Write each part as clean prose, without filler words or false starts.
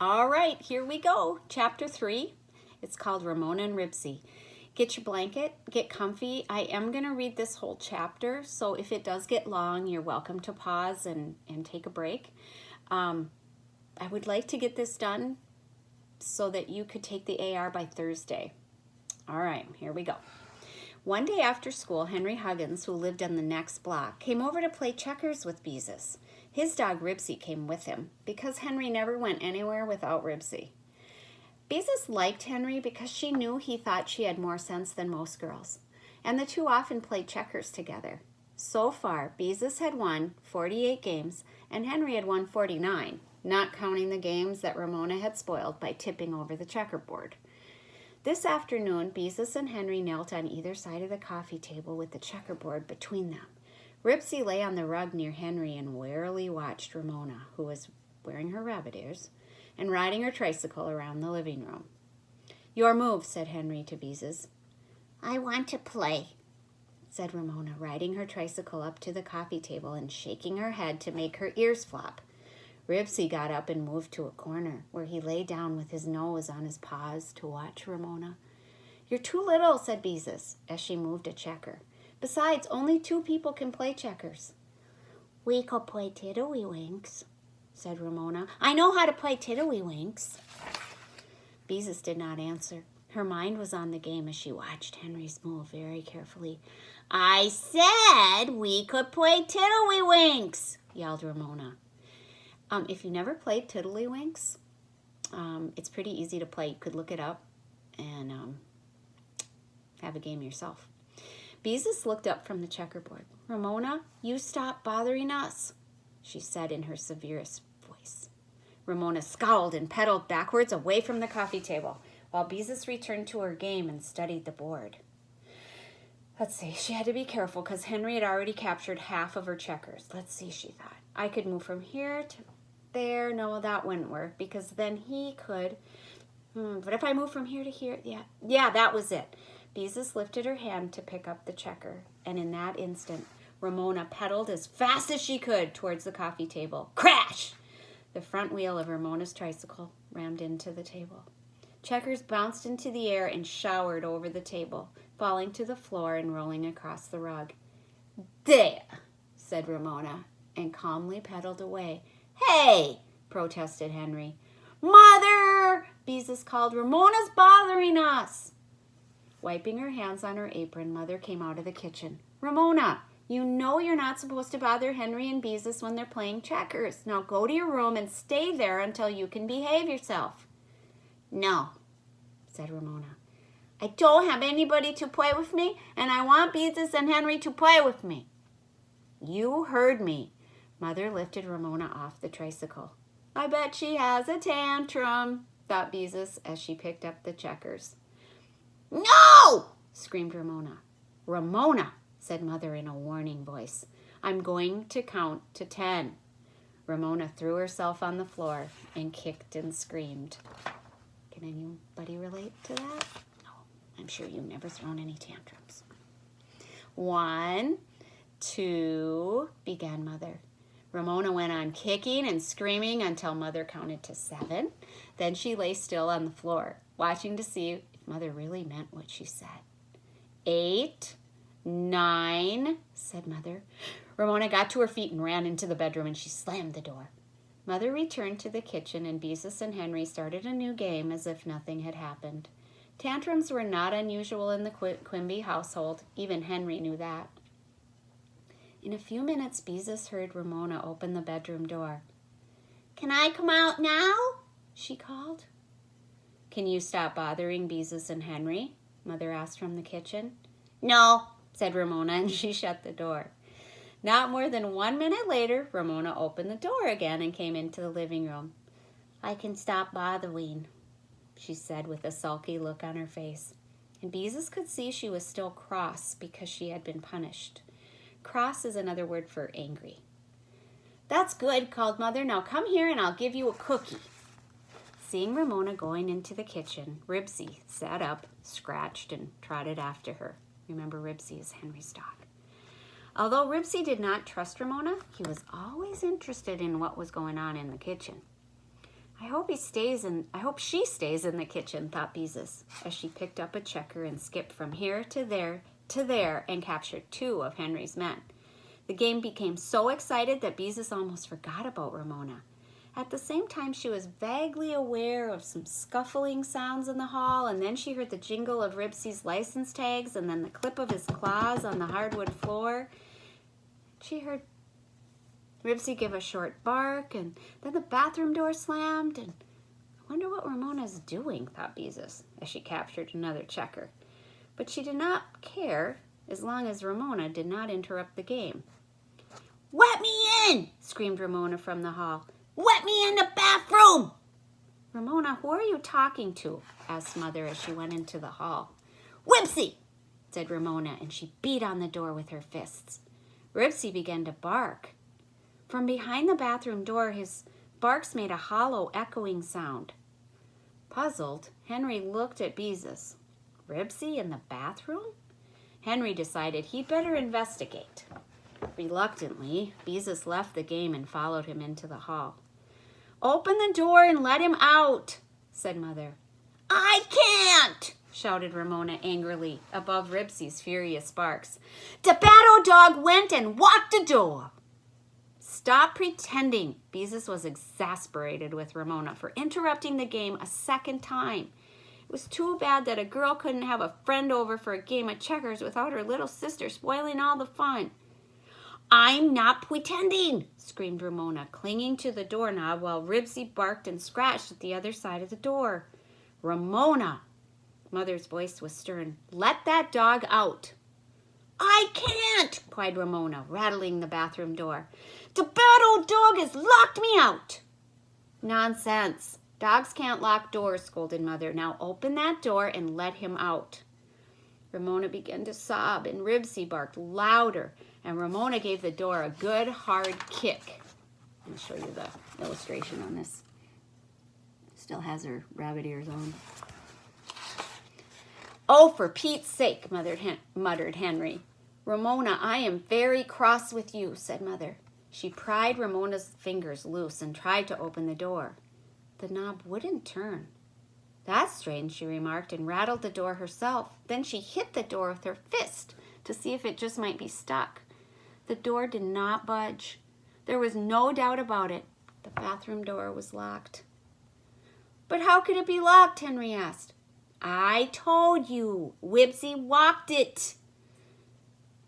All right, here we go. Chapter 3. It's called Ramona and Ribsy. Get your blanket, get comfy. I am going to read this whole chapter, so if it does get long, you're welcome to pause and take a break. I would like to get this done so that you could take the AR by Thursday. All right, here we go. One day after school, Henry Huggins, who lived on the next block, came over to play checkers with Beezus. His dog Ribsy came with him because Henry never went anywhere without Ribsy. Beezus liked Henry because she knew he thought she had more sense than most girls, and the two often played checkers together. So far, Beezus had won 48 games and Henry had won 49, not counting the games that Ramona had spoiled by tipping over the checkerboard. This afternoon, Beezus and Henry knelt on either side of the coffee table with the checkerboard between them. Ribsy lay on the rug near Henry and warily watched Ramona, who was wearing her rabbit ears, and riding her tricycle around the living room. "Your move," said Henry to Beezus. "I want to play," said Ramona, riding her tricycle up to the coffee table and shaking her head to make her ears flop. Ribsy got up and moved to a corner, where he lay down with his nose on his paws to watch Ramona. "You're too little," said Beezus, as she moved a checker. "Besides, only 2 people can play checkers." "We could play tiddlywinks," said Ramona. "I know how to play tiddlywinks." Beezus did not answer. Her mind was on the game as she watched Henry's move very carefully. "I said we could play tiddlywinks," yelled Ramona. If you never played tiddlywinks, it's pretty easy to play. You could look it up and have a game yourself. Beezus looked up from the checkerboard. "Ramona, you stop bothering us," she said in her severest voice. Ramona scowled and pedaled backwards away from the coffee table, while Beezus returned to her game and studied the board. Let's see, she had to be careful because Henry had already captured half of her checkers. Let's see, she thought. I could move from here to there. No, that wouldn't work because then he could. But if I move from here to here, yeah, that was it. Beezus lifted her hand to pick up the checker, and in that instant, Ramona pedaled as fast as she could towards the coffee table. Crash! The front wheel of Ramona's tricycle rammed into the table. Checkers bounced into the air and showered over the table, falling to the floor and rolling across the rug. "There," said Ramona, and calmly pedaled away. "Hey!" protested Henry. "Mother!" Beezus called. "Ramona's bothering us." Wiping her hands on her apron, Mother came out of the kitchen. "Ramona, you know you're not supposed to bother Henry and Beezus when they're playing checkers. Now go to your room and stay there until you can behave yourself." "No," said Ramona. "I don't have anybody to play with me, and I want Beezus and Henry to play with me." "You heard me." Mother lifted Ramona off the tricycle. "I bet she has a tantrum," thought Beezus as she picked up the checkers. "No!" screamed Ramona. "Ramona," said Mother in a warning voice, "I'm going to count to 10. Ramona threw herself on the floor and kicked and screamed. Can anybody relate to that? No, I'm sure you've never thrown any tantrums. 1, 2, began Mother. Ramona went on kicking and screaming until Mother counted to 7. Then she lay still on the floor, watching to see if Mother really meant what she said. 8, 9, said Mother. Ramona got to her feet and ran into the bedroom, and she slammed the door. Mother returned to the kitchen, and Beezus and Henry started a new game as if nothing had happened. Tantrums were not unusual in the Quimby household. Even Henry knew that. In a few minutes, Beezus heard Ramona open the bedroom door. "Can I come out now?" she called. "Can you stop bothering Beezus and Henry?" Mother asked from the kitchen. "No," said Ramona, and she shut the door. Not more than 1 minute later, Ramona opened the door again and came into the living room. "I can stop bothering," she said with a sulky look on her face. And Beezus could see she was still cross because she had been punished. Cross is another word for angry. "That's good," called Mother. "Now come here and I'll give you a cookie." Seeing Ramona going into the kitchen, Ribsy sat up, scratched, and trotted after her. Remember, Ribsy is Henry's dog. Although Ribsy did not trust Ramona, he was always interested in what was going on in the kitchen. I hope she stays in the kitchen, thought Beezus, as she picked up a checker and skipped from here to there and captured 2 of Henry's men. The game became so excited that Beezus almost forgot about Ramona. At the same time, she was vaguely aware of some scuffling sounds in the hall, and then she heard the jingle of Ribsy's license tags and then the clip of his claws on the hardwood floor. She heard Ribsy give a short bark, and then the bathroom door slammed, and I wonder what Ramona's doing, thought Beezus, as she captured another checker. But she did not care as long as Ramona did not interrupt the game. "Let me in!" screamed Ramona from the hall. "Let me in the bathroom!" "Ramona, who are you talking to?" asked Mother as she went into the hall. "Ribsy!" said Ramona, and she beat on the door with her fists. Ribsy began to bark. From behind the bathroom door, his barks made a hollow, echoing sound. Puzzled, Henry looked at Beezus. Ribsy in the bathroom? Henry decided he'd better investigate. Reluctantly, Beezus left the game and followed him into the hall. "Open the door and let him out," said Mother. "I can't!" shouted Ramona angrily above Ribsy's furious barks. "The battle dog went and locked the door." "Stop pretending." Beezus was exasperated with Ramona for interrupting the game a second time. It was too bad that a girl couldn't have a friend over for a game of checkers without her little sister spoiling all the fun. "I'm not pretending," screamed Ramona, clinging to the doorknob while Ribsy barked and scratched at the other side of the door. "Ramona!" Mother's voice was stern. "Let that dog out." "I can't!" cried Ramona, rattling the bathroom door. "The bad old dog has locked me out." "Nonsense. Dogs can't lock doors," scolded Mother. "Now open that door and let him out." Ramona began to sob, and Ribsy barked louder, and Ramona gave the door a good hard kick. I'll show you the illustration on this. Still has her rabbit ears on. "Oh, for Pete's sake," muttered Henry. "Ramona, I am very cross with you," said Mother. She pried Ramona's fingers loose and tried to open the door. The knob wouldn't turn. "That's strange," she remarked, and rattled the door herself. Then she hit the door with her fist to see if it just might be stuck. The door did not budge. There was no doubt about it. The bathroom door was locked. "But how could it be locked?" Henry asked. "I told you. Ribsy locked it."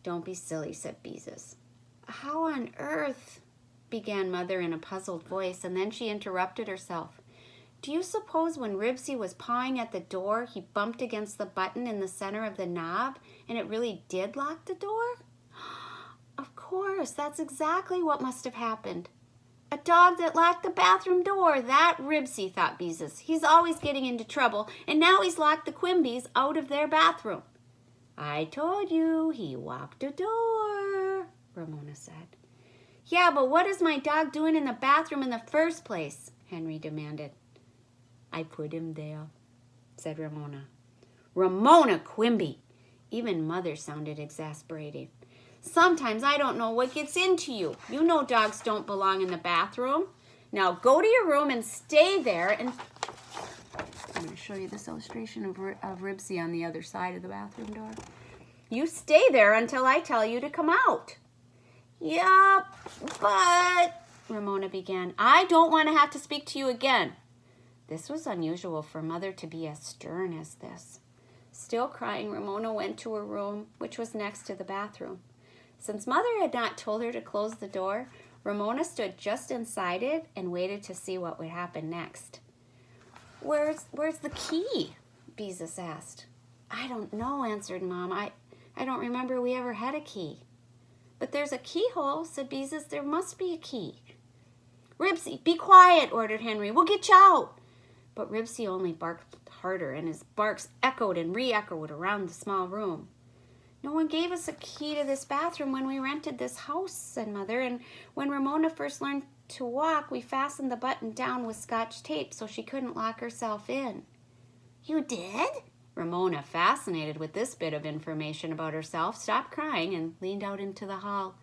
"Don't be silly," said Beezus. "How on earth?" began Mother in a puzzled voice, and then she interrupted herself. "Do you suppose when Ribsy was pawing at the door, he bumped against the button in the center of the knob, and it really did lock the door?" "Of course, that's exactly what must have happened. A dog that locked the bathroom door, that Ribsy," thought Beezus. "He's always getting into trouble, and now he's locked the Quimbys out of their bathroom." "I told you, he locked the door," Ramona said. "Yeah, but what is my dog doing in the bathroom in the first place?" Henry demanded. "I put him there," said Ramona. "Ramona Quimby!" Even Mother sounded exasperated. "Sometimes I don't know what gets into you. You know dogs don't belong in the bathroom. Now go to your room and stay there and..." I'm going to show you this illustration of Ribsy on the other side of the bathroom door. "You stay there until I tell you to come out." "Yeah, but..." Ramona began. "I don't want to have to speak to you again." This was unusual for Mother to be as stern as this. Still crying, Ramona went to her room, which was next to the bathroom. Since Mother had not told her to close the door, Ramona stood just inside it and waited to see what would happen next. Where's the key?" Beezus asked. "I don't know," answered Mom. I don't remember we ever had a key." "But there's a keyhole," said Beezus. "There must be a key." "Ribsy, be quiet," ordered Henry. "We'll get you out." But Ribsy only barked harder, and his barks echoed and re-echoed around the small room. "No one gave us a key to this bathroom when we rented this house," said Mother, "and when Ramona first learned to walk, we fastened the button down with Scotch tape so she couldn't lock herself in." "You did?" Ramona, fascinated with this bit of information about herself, stopped crying and leaned out into the hall.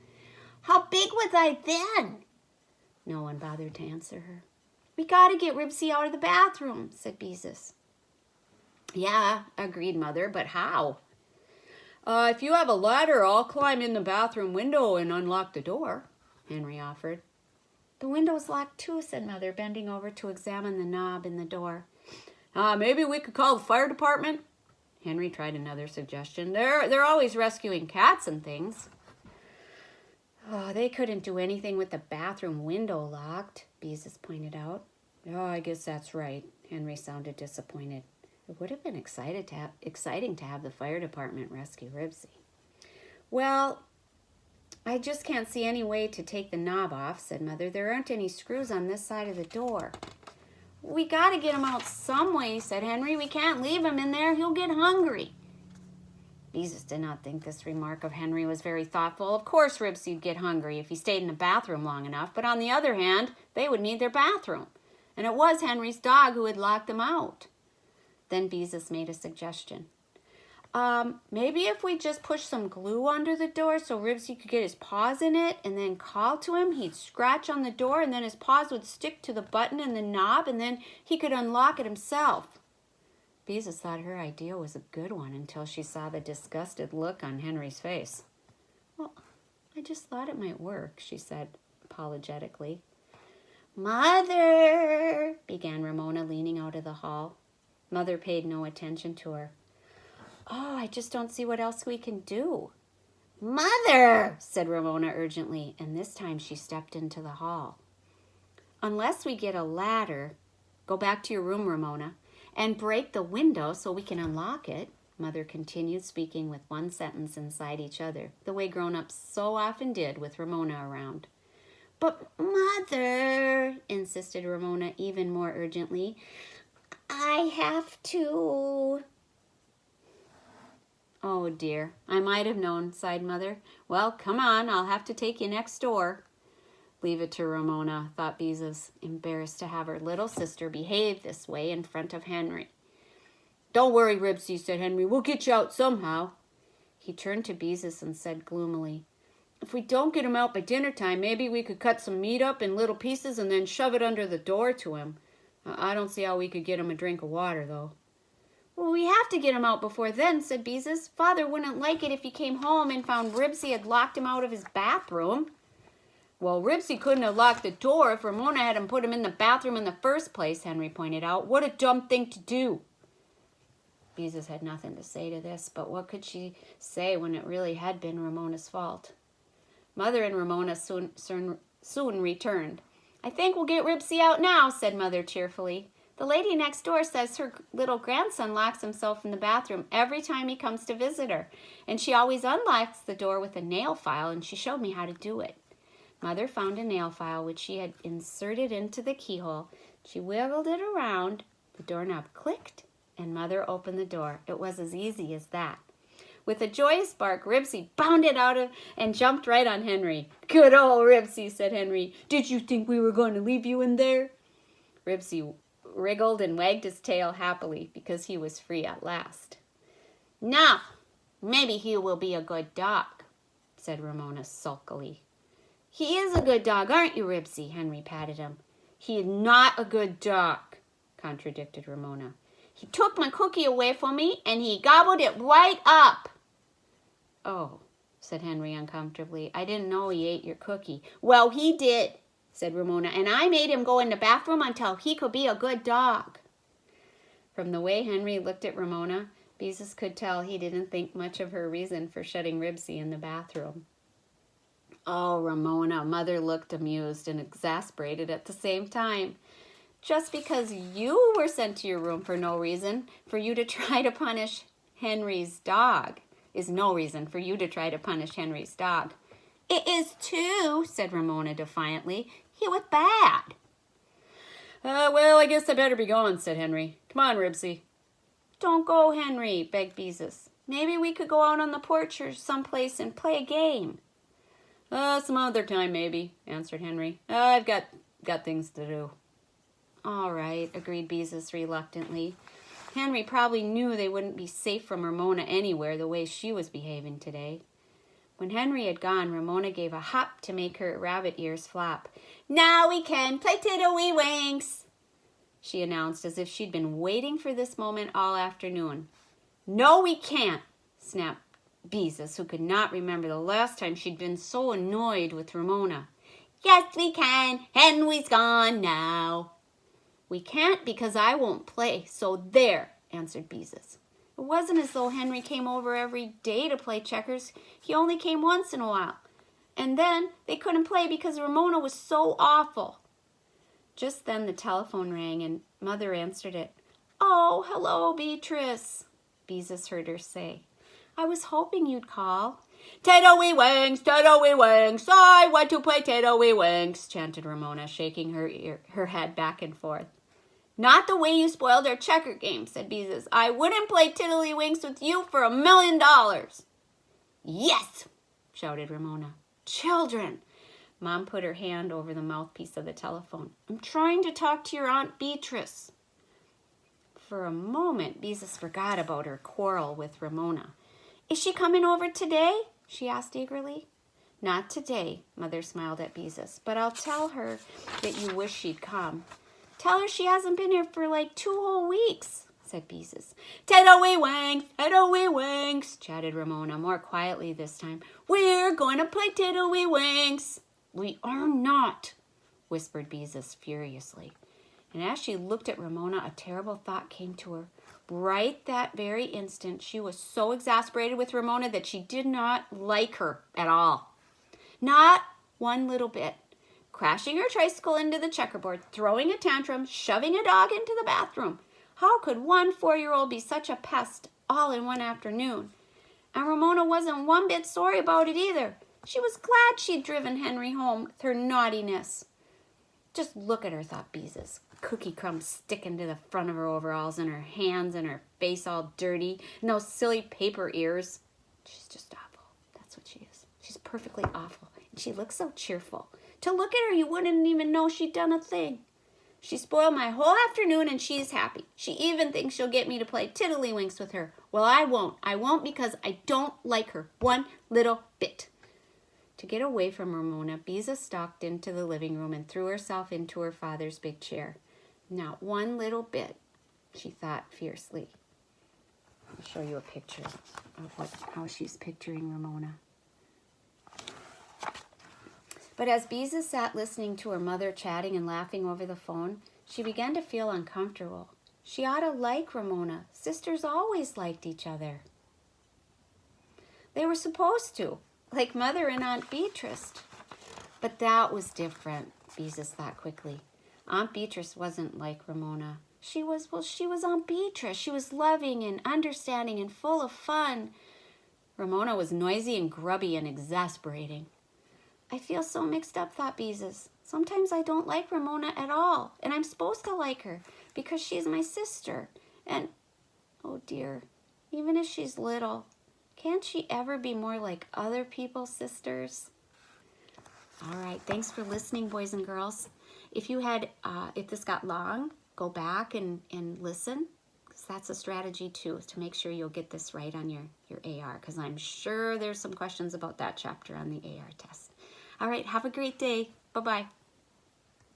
"How big was I then?" No one bothered to answer her. We got to get Ribsy out of the bathroom, said Beezus. Yeah, agreed Mother, but how? If you have a ladder, I'll climb in the bathroom window and unlock the door, Henry offered. The window's locked too, said Mother, bending over to examine the knob in the door. Maybe we could call the fire department? Henry tried another suggestion. They're always rescuing cats and things. Oh, they couldn't do anything with the bathroom window locked, Beezus pointed out. Oh, I guess that's right. Henry sounded disappointed. It would have been exciting to have the fire department rescue Ribsy. Well, I just can't see any way to take the knob off, said Mother. There aren't any screws on this side of the door. We got to get him out some way, said Henry. We can't leave him in there. He'll get hungry. Beezus did not think this remark of Henry was very thoughtful. Of course Ribsy'd get hungry if he stayed in the bathroom long enough, but on the other hand, they would need their bathroom. And it was Henry's dog who had locked them out. Then Beezus made a suggestion. Maybe if we just push some glue under the door so Ribsy could get his paws in it and then call to him, he'd scratch on the door and then his paws would stick to the button and the knob and then he could unlock it himself. Beezus thought her idea was a good one until she saw the disgusted look on Henry's face. Well, I just thought it might work, she said apologetically. Mother, began Ramona, leaning out of the hall. Mother paid no attention to her. Oh, I just don't see what else we can do. Mother, said Ramona urgently, and this time she stepped into the hall. Unless we get a ladder, go back to your room, Ramona, and break the window so we can unlock it, Mother continued, speaking with one sentence inside each other, the way grown-ups so often did with Ramona around. But Mother, insisted Ramona even more urgently, I have to. Oh dear, I might have known, sighed Mother. Well, come on, I'll have to take you next door. Leave it to Ramona, thought Beezus, embarrassed to have her little sister behave this way in front of Henry. Don't worry, Ribsy, said Henry. We'll get you out somehow. He turned to Beezus and said gloomily, if we don't get him out by dinner time, maybe we could cut some meat up in little pieces and then shove it under the door to him. I don't see how we could get him a drink of water, though. Well, we have to get him out before then, said Beezus. Father wouldn't like it if he came home and found Ribsy had locked him out of his bathroom. Well, Ribsy couldn't have locked the door if Ramona hadn't put him in the bathroom in the first place, Henry pointed out. What a dumb thing to do. Beezus had nothing to say to this, but what could she say when it really had been Ramona's fault? Mother and Ramona soon returned. I think we'll get Ribsy out now, said Mother cheerfully. The lady next door says her little grandson locks himself in the bathroom every time he comes to visit her, and she always unlocks the door with a nail file, and she showed me how to do it. Mother found a nail file which she had inserted into the keyhole. She wiggled it around, the doorknob clicked, and Mother opened the door. It was as easy as that. With a joyous bark, Ribsy bounded out of and jumped right on Henry. Good old Ribsy, said Henry. Did you think we were going to leave you in there? Ribsy wriggled and wagged his tail happily because he was free at last. Now, maybe he will be a good dog, said Ramona sulkily. He is a good dog, aren't you, Ribsy? Henry patted him. He is not a good dog, contradicted Ramona. He took my cookie away from me and he gobbled it right up. Oh, said Henry uncomfortably. I didn't know he ate your cookie. Well, he did, said Ramona, and I made him go in the bathroom until he could be a good dog. From the way Henry looked at Ramona, Beezus could tell he didn't think much of her reason for shutting Ribsy in the bathroom. Oh, Ramona, Mother looked amused and exasperated at the same time. Just because you were sent to your room for no reason, for you to try to punish Henry's dog, is no reason for you to try to punish Henry's dog. It is too, said Ramona defiantly. He was bad. Well, I guess I better be going, said Henry. Come on, Ribsy. Don't go, Henry, begged Beezus. Maybe we could go out on the porch or someplace and play a game. Some other time, maybe, answered Henry. I've got things to do. All right, agreed Beezus reluctantly. Henry probably knew they wouldn't be safe from Ramona anywhere the way she was behaving today. When Henry had gone, Ramona gave a hop to make her rabbit ears flop. Now we can play tiddly-winks, she announced as if she'd been waiting for this moment all afternoon. No, we can't, snapped Beezus, who could not remember the last time she'd been so annoyed with Ramona. Yes, we can. Henry's gone now. We can't because I won't play, so there, answered Beezus. It wasn't as though Henry came over every day to play checkers. He only came once in a while. And then they couldn't play because Ramona was so awful. Just then the telephone rang and Mother answered it. Oh, hello, Beatrice, Beezus heard her say. I was hoping you'd call. Tiddlywinks, tiddlywinks, I want to play tiddlywinks, chanted Ramona, shaking her head back and forth. Not the way you spoiled our checker game, said Beezus. I wouldn't play tiddlywinks with you for $1,000,000. Yes, shouted Ramona. Children, Mom put her hand over the mouthpiece of the telephone. I'm trying to talk to your Aunt Beatrice. For a moment, Beezus forgot about her quarrel with Ramona. Is she coming over today? She asked eagerly. Not today, Mother smiled at Beezus, but I'll tell her that you wish she'd come. Tell her she hasn't been here for like 2 whole weeks, said Beezus. Tiddlywinks, chatted Ramona, more quietly this time. We're going to play tiddlywinks. We are not, whispered Beezus furiously. And as she looked at Ramona, a terrible thought came to her. Right that very instant, she was so exasperated with Ramona that she did not like her at all. Not one little bit. Crashing her tricycle into the checkerboard, throwing a tantrum, shoving a dog into the bathroom. How could one 4-year-old be such a pest all in one afternoon? And Ramona wasn't one bit sorry about it either. She was glad she'd driven Henry home with her naughtiness. Just look at her, thought Beezus. Cookie crumbs sticking to the front of her overalls and her hands and her face all dirty and those silly paper ears. She's just awful. That's what she is. She's perfectly awful. And she looks so cheerful. To look at her, you wouldn't even know she'd done a thing. She spoiled my whole afternoon and she's happy. She even thinks she'll get me to play tiddlywinks with her. Well, I won't. I won't because I don't like her one little bit. To get away from Ramona, Beezus stalked into the living room and threw herself into her father's big chair. Not one little bit, she thought fiercely. I'll show you a picture of how she's picturing Ramona. But as Beezus sat listening to her mother chatting and laughing over the phone, she began to feel uncomfortable. She ought to like Ramona. Sisters always liked each other. They were supposed to, like Mother and Aunt Beatrice. But that was different, Beezus thought quickly. Aunt Beatrice wasn't like Ramona. She was Aunt Beatrice. She was loving and understanding and full of fun. Ramona was noisy and grubby and exasperating. I feel so mixed up, thought Beezus. Sometimes I don't like Ramona at all, and I'm supposed to like her because she's my sister. And, oh dear, even if she's little, can't she ever be more like other people's sisters? All right, thanks for listening, boys and girls. If this got long, go back and listen, because that's a strategy too, to make sure you'll get this right on your AR, because I'm sure there's some questions about that chapter on the AR test. All right, have a great day. Bye-bye.